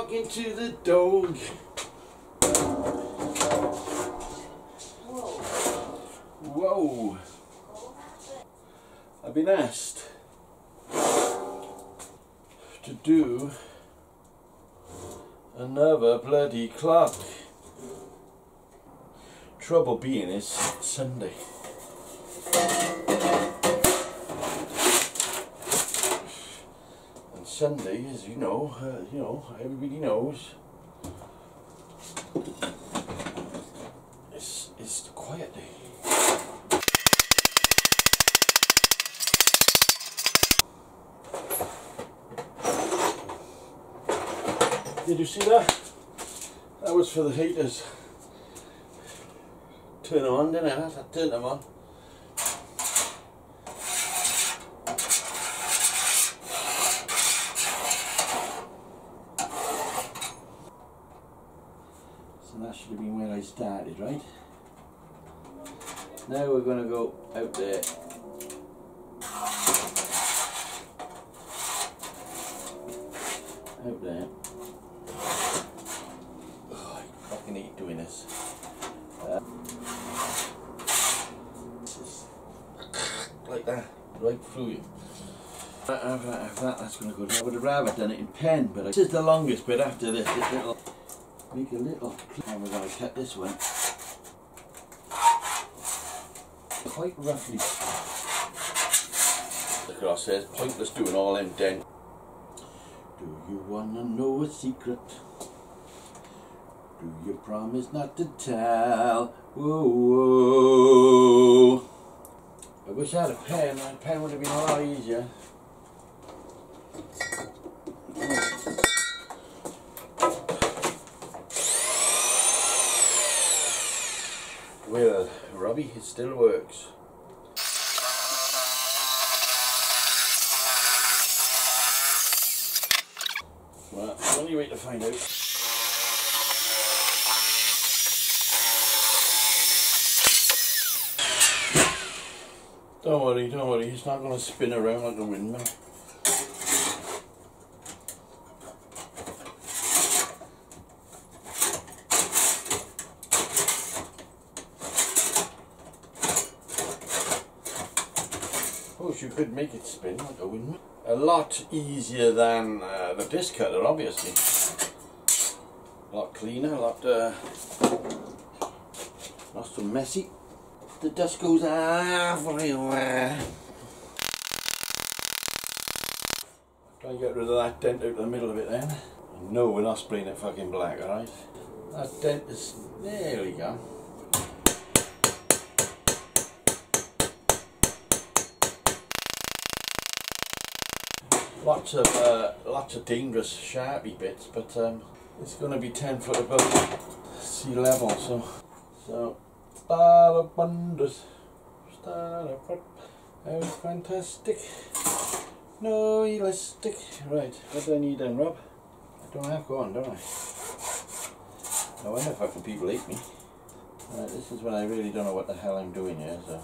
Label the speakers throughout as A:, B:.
A: talking to the dog. Whoa. I've been asked to do another bloody clock. Trouble being is Sunday. And Sunday, as you know, everybody knows, it's the quiet day. Did you see that? That was for the heaters. Turn them on, didn't I? I turned them on. So that should have been where I started, right? Now we're going to go out there. Out there. Oh, I fucking hate doing this. Like that, right through you. That's going to go down. I would have rather done it in pen, but this is the longest bit after this. Make a little. And we're going to cut this one quite roughly. The cross says, pointless doing all them dent. Do you want to know a secret? Do you promise not to tell? Whoa, whoa. I wish I had a pen. My pen would have been a lot easier. Well, Robbie, it still works. Well, only way to find out. Don't worry, it's not going to spin around like a windmill. Suppose you could make it spin like a windmill. A lot easier than the disc cutter, obviously. A lot cleaner, a lot not so messy. The dust goes everywhere. Try and get rid of that dent out the middle of it then. No, we're not spraying it fucking black, alright? That dent is... there we go. Lots of dangerous sharpie bits, but it's going to be 10 foot above sea level, so start up wonders, start up, how fantastic, no elastic. Right, what do I need then, Rob? I don't have go on, don't I? I wonder if fucking people hate me. Right, this is when I really don't know what the hell I'm doing here, so.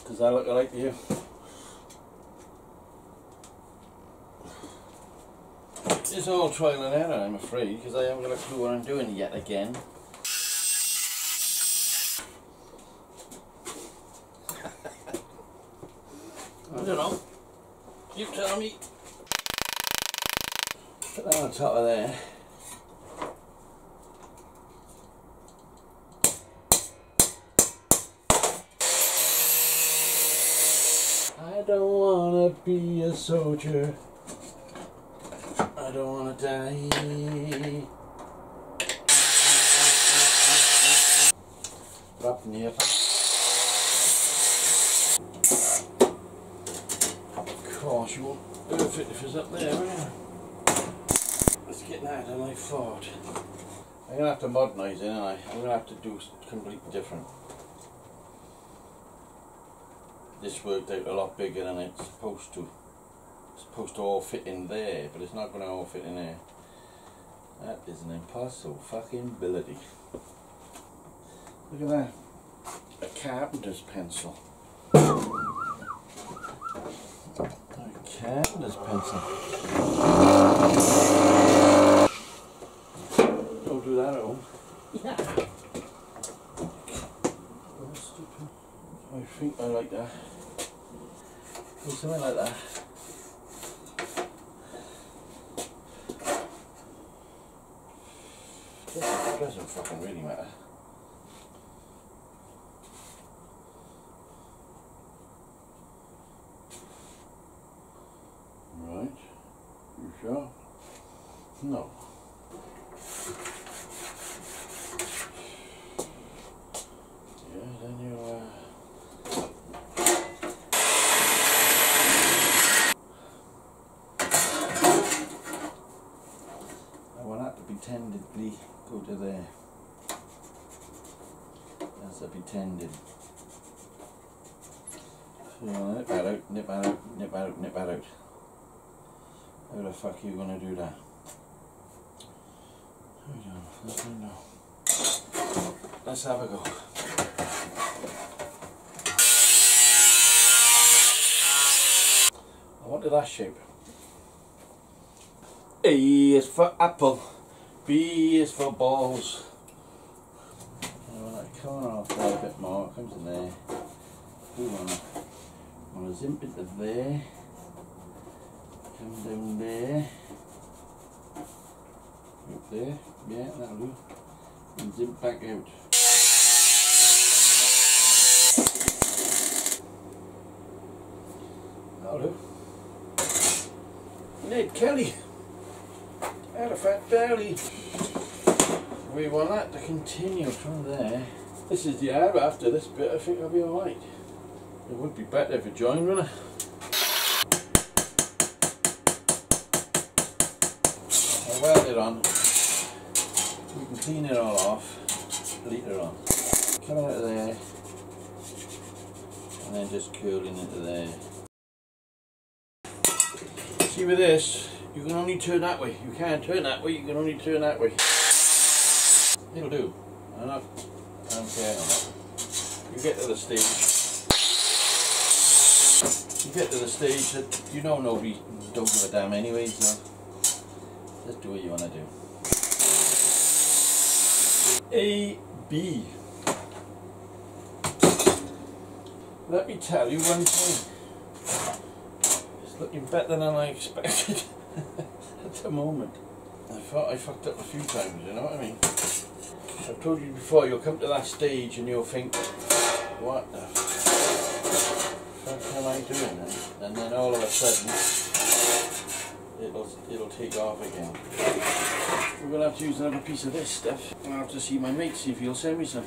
A: Does that look alike to you? It's all trial and error, I'm afraid, because I haven't got a clue what I'm doing yet again. I don't know. You tell me. Put that on top of there. I don't wanna be a soldier. I don't wanna die. Drop in here. Of course, you won't earth it if it's up there, will you? It's getting out of my fort. I'm gonna have to modernise it, aren't I? I'm gonna have to do something completely different. This worked out a lot bigger than it's supposed to. It's supposed to all fit in there, but it's not going to all fit in there. That is an impossible fucking ability. Look at that. A carpenter's pencil. Okay, there's pencil. Don't do that at home. I think I like that. Do something like that. It doesn't fucking really matter. Right. You sure? No. Yeah, then you I want that to be tendedly go to there. That's a be tended. So you want to nip that out, nip that out, nip that out, nip that out. How the fuck are you going to do that? Let's find out. Let's have a go. I wanted that shape. A is for apple, B is for balls. I want that corner off there a bit more, it comes in there. I want to zip into there. Come down there, up there, yeah, that'll do, and zip back out. That'll do. Ned Kelly, had a fat belly. We want that to continue from there. This is the arrow. After this bit I think I'll be alright. It would be better if it joined, wouldn't it? Weld it on, we can clean it all off later on. Come out of there and then just curling into there. See with this, you can only turn that way. You can't turn that way, you can only turn that way. It'll do. I don't care on that. You get to the stage that you know nobody don't give a damn anyway, so just do what you want to do. A, B. Let me tell you one thing. It's looking better than I expected at the moment. I thought I fucked up a few times, you know what I mean? I've told you before, you'll come to that stage and you'll think, what the fuck am I doing? And then all of a sudden, it'll take off again. We're going to have to use another piece of this stuff. I'll have to see my mate, see if he'll send me some.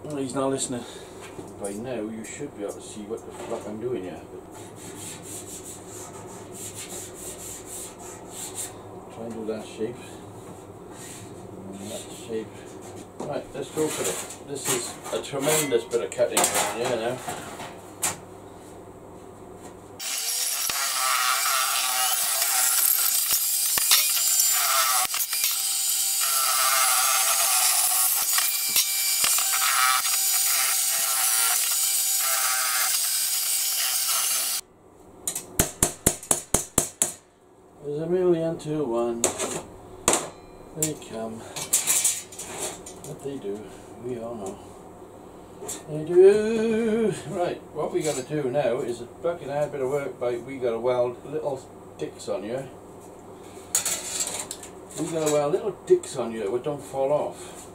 A: Well, he's not listening. By now you should be able to see what the fuck I'm doing here. Try and do that shape. And that shape. Right, let's go for it. This is a tremendous bit of cutting here now. There's a million to one. They come. What they do, we all know. They do. Right, what we got to do now is a fucking hard bit of work. We got to weld little dicks on here. We got to weld little dicks on here which don't fall off.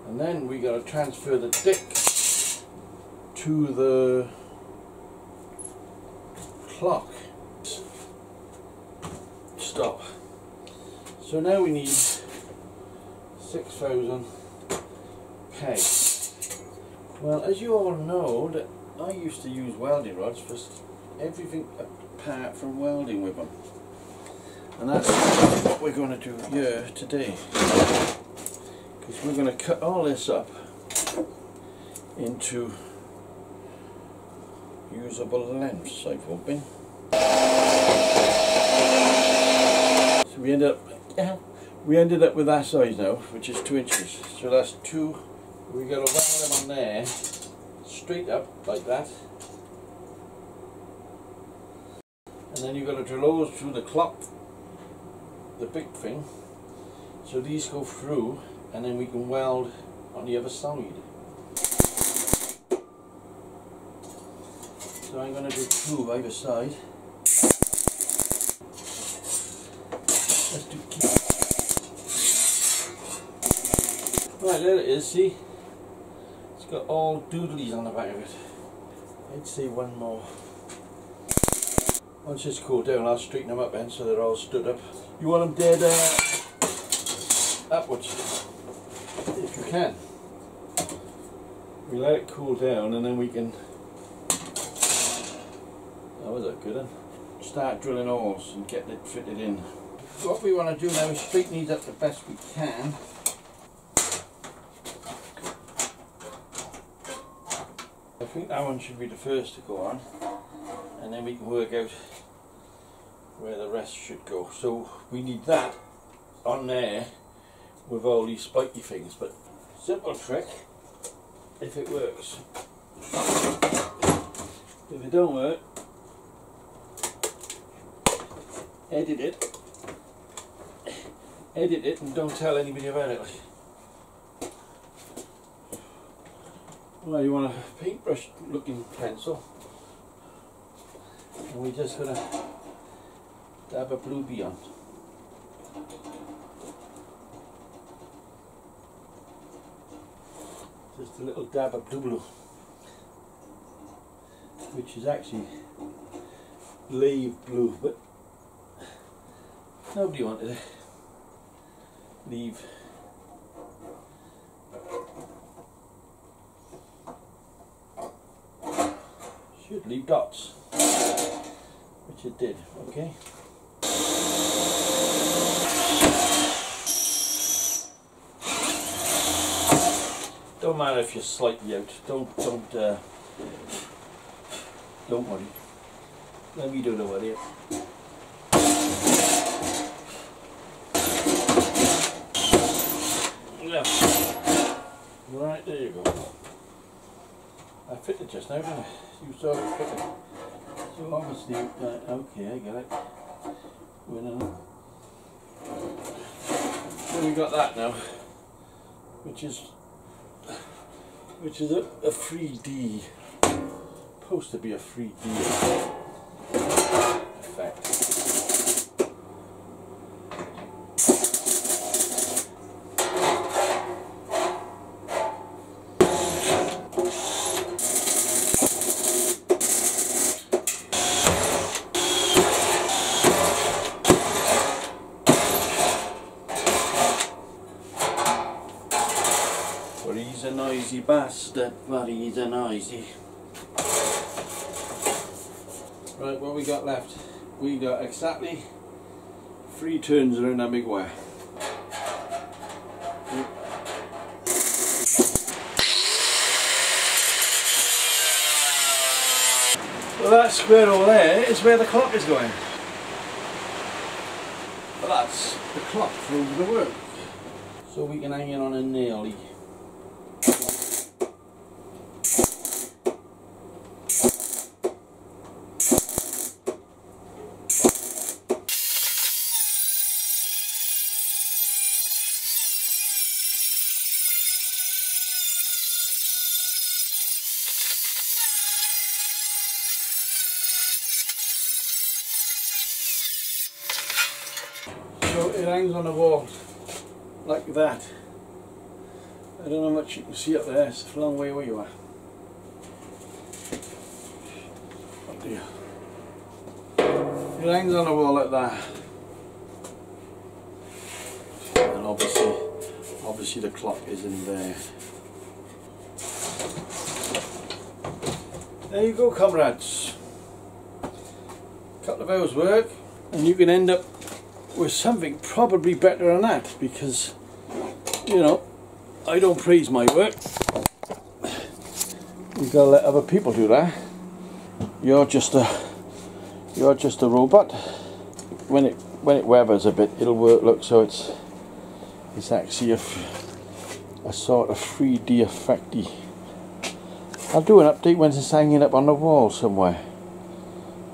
A: And then we got to transfer the dick to the clock. Stop. So now we need 6,000 pegs. Well, as you all know, that I used to use welding rods for everything apart from welding with them. And that's what we're going to do here today. Because we're going to cut all this up into usable lengths, I'm hoping. So we ended up with that size now, which is 2 inches. So that's 2. We got to weld them on there, straight up like that. and then you've got to drill holes through the clock, the big thing, so these go through, and then we can weld on the other side. So I'm going to do 2 either side. Let's do key. Right, there it is, see? It's got all doodlies on the back of it. I'd say one more. Once it's cooled down, I'll straighten them up then so they're all stood up. You want them dead upwards, if you can. We let it cool down and then we can... That was a good one. Start drilling holes and getting it fitted in. What we want to do now is straighten these up the best we can. I think that one should be the first to go on, and then we can work out where the rest should go. So we need that on there with all these spiky things, but simple trick if it works. If it don't work, edit it and don't tell anybody about it. Well, you want a paintbrush looking pencil, and we're just going to dab a blue bee on. Just a little dab of blue, which is actually leaf blue, but nobody wanted it. Leave. Should leave dots, which it did. Okay. Don't matter if you're slightly out. Don't worry. Let me do the worry. Right, there you go. I fitted just now, didn't I? You saw it fitted. So obviously, okay, I got it. So we got that now, which is a 3D, supposed to be a 3D effect. But he's a noisy bastard, but he's a noisy. Right, what we got left? We got exactly 3 turns around that big wire. Well, that square over there is where the clock is going. Well, that's the clock for the work. So we can hang it on a nail. So it hangs on the wall like that. I don't know how much you can see up there, it's a long way where you are. Oh dear. It hangs on the wall like that. And obviously the clock is in there. There you go, comrades. Couple of hours work and you can end up with something probably better than that, because you know I don't praise my work. You've got to let other people do that. You're just a robot. When it weathers a bit, it'll work. Look, so it's actually a sort of 3D effecty. I'll do an update when it's hanging up on the wall somewhere.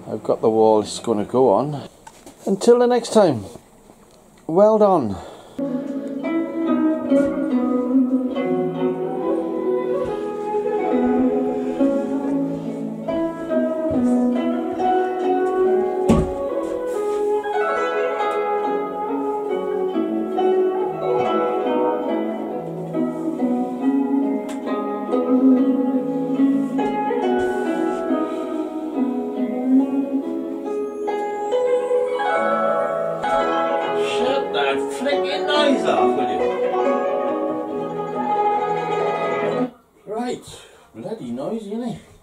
A: I've got the wall it's going to go on. Until the next time, weld on.
B: Flicking noise off, will you?
A: Right, bloody noisy, isn't it?